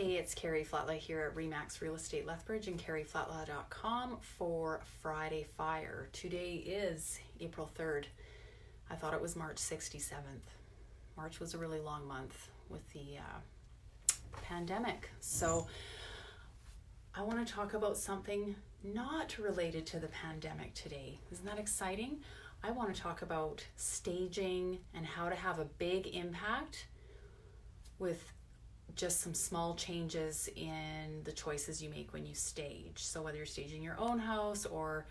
Hey, it's Karri Flatla here at Remax Real Estate Lethbridge and KarriFlatla.com for Friday Fire. Today is April 3rd. I thought it was March 67th. March was a really long month with the pandemic. So I want to talk about something not related to the pandemic today. Isn't that exciting? I want to talk about staging and how to have a big impact with just some small changes in the choices you make when you stage. So whether you're staging your own house or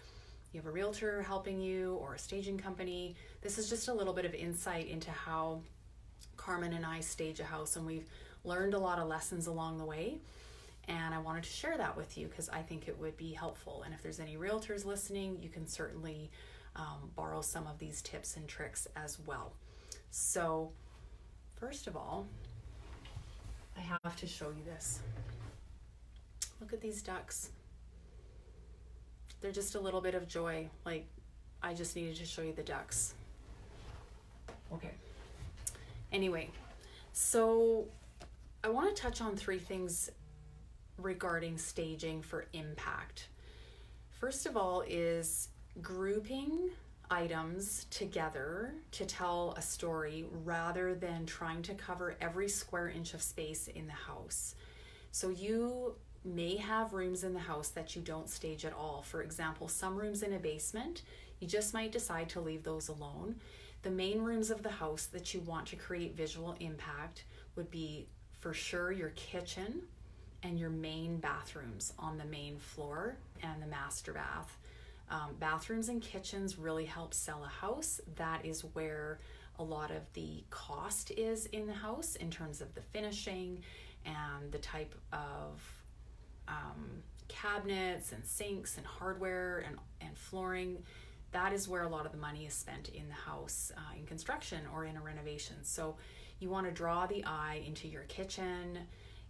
you have a realtor helping you or a staging company, this is just a little bit of insight into how Carmen and I stage a house, and we've learned a lot of lessons along the way. And I wanted to share that with you because I think it would be helpful. And if there's any realtors listening, you can certainly borrow some of these tips and tricks as well. So first of all, I have to show you this. Look at these ducks. They're just a little bit of joy. Like, I just needed to show you the ducks. Okay. Anyway, so I want to touch on three things regarding staging for impact. First of all is grouping items together to tell a story rather than trying to cover every square inch of space in the house. So you may have rooms in the house that you don't stage at all. For example, some rooms in a basement, you just might decide to leave those alone. The main rooms of the house that you want to create visual impact would be for sure your kitchen and your main bathrooms on the main floor and the master bath. Bathrooms and kitchens really help sell a house. That is where a lot of the cost is in the house in terms of the finishing and the type of cabinets and sinks and hardware and flooring. That is where a lot of the money is spent in the house, in construction or in a renovation. So you want to draw the eye into your kitchen.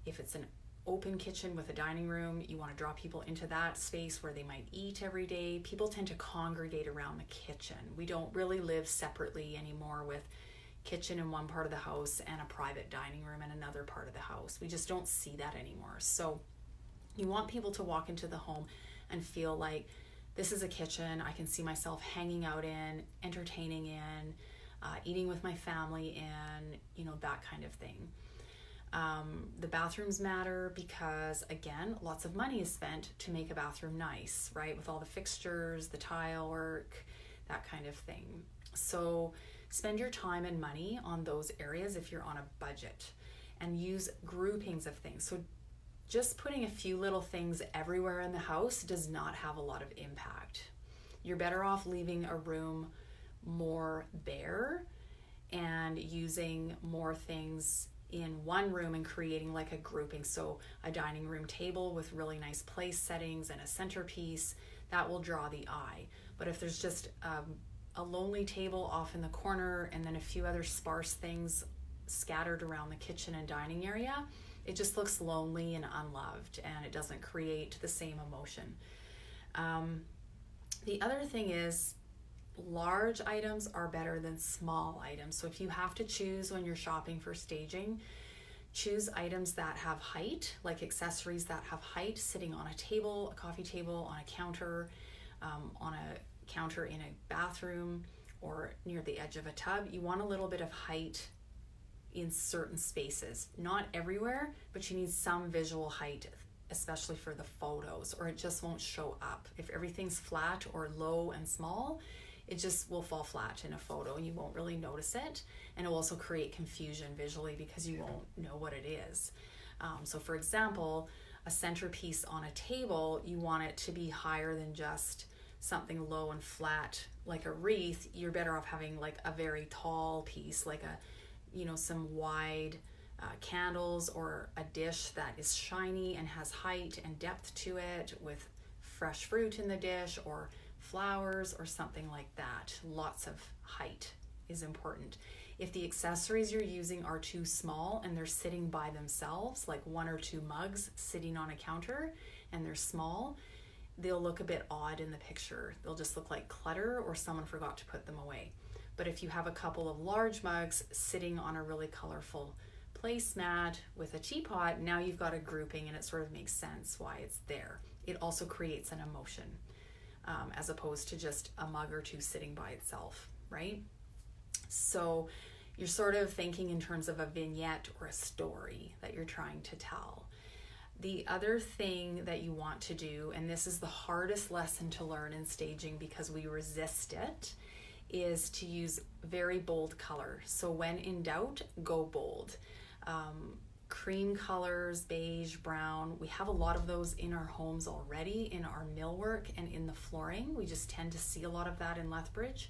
If it's an open kitchen with a dining room, you want to draw people into that space where they might eat every day. People tend to congregate around the kitchen. We don't really live separately anymore with kitchen in one part of the house and a private dining room in another part of the house. We just don't see that anymore. So you want people to walk into the home and feel like this is a kitchen I can see myself hanging out in, entertaining in, eating with my family in, that kind of thing. The bathrooms matter because, again, lots of money is spent to make a bathroom nice, right? With all the fixtures, the tile work, that kind of thing. So spend your time and money on those areas if you're on a budget, and use groupings of things. So just putting a few little things everywhere in the house does not have a lot of impact. You're better off leaving a room more bare and using more things in one room and creating like a grouping. So a dining room table with really nice place settings and a centerpiece, that will draw the eye. But if there's just a lonely table off in the corner and then a few other sparse things scattered around the kitchen and dining area, it just looks lonely and unloved, and it doesn't create the same emotion. The other thing is, large items are better than small items. So if you have to choose when you're shopping for staging, choose items that have height, like accessories that have height, sitting on a table, a coffee table, on a counter in a bathroom, or near the edge of a tub. You want a little bit of height in certain spaces, not everywhere, but you need some visual height, especially for the photos, or it just won't show up. If everything's flat or low and small, it just will fall flat in a photo and you won't really notice it. And it will also create confusion visually because you won't know what it is. So for example, a centerpiece on a table, you want it to be higher than just something low and flat like a wreath. You're better off having like a very tall piece, like some wide candles, or a dish that is shiny and has height and depth to it with fresh fruit in the dish, or flowers or something like that. Lots of height is important. If the accessories you're using are too small and they're sitting by themselves, like one or two mugs sitting on a counter and they're small, they'll look a bit odd in the picture. They'll just look like clutter, or someone forgot to put them away. But if you have a couple of large mugs sitting on a really colorful placemat with a teapot, now you've got a grouping and it sort of makes sense why it's there. It also creates an emotion, as opposed to just a mug or two sitting by itself, right? So you're sort of thinking in terms of a vignette or a story that you're trying to tell. The other thing that you want to do, and this is the hardest lesson to learn in staging because we resist it, is to use very bold color. So when in doubt, go bold. Cream colors, beige, brown, we have a lot of those in our homes already, in our millwork and in the flooring. We just tend to see a lot of that in Lethbridge.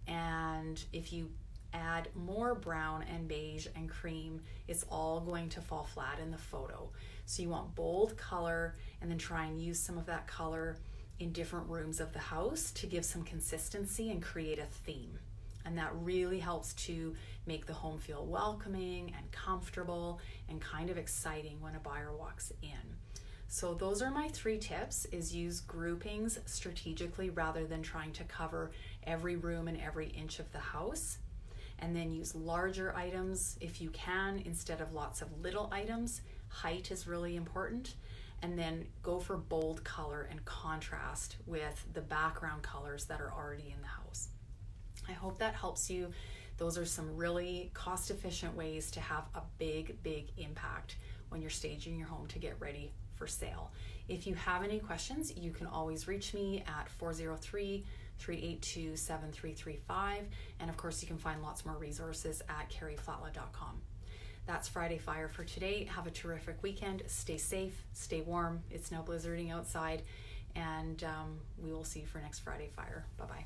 And if you add more brown and beige and cream, it's all going to fall flat in the photo. So you want bold color, and then try and use some of that color in different rooms of the house to give some consistency and create a theme. And that really helps to make the home feel welcoming and comfortable and kind of exciting when a buyer walks in. So those are my 3 tips, is use groupings strategically rather than trying to cover every room and every inch of the house. And then use larger items if you can instead of lots of little items. Height is really important. And then go for bold color and contrast with the background colors that are already in the house. I hope that helps you. Those are some really cost-efficient ways to have a big impact when you're staging your home to get ready for sale. If you have any questions, you can always reach me at 403-382-7335. And of course, you can find lots more resources at karriflatla.com. That's Friday Fire for today. Have a terrific weekend. Stay safe, stay warm. It's now blizzarding outside, and we will see you for next Friday Fire. Bye-bye.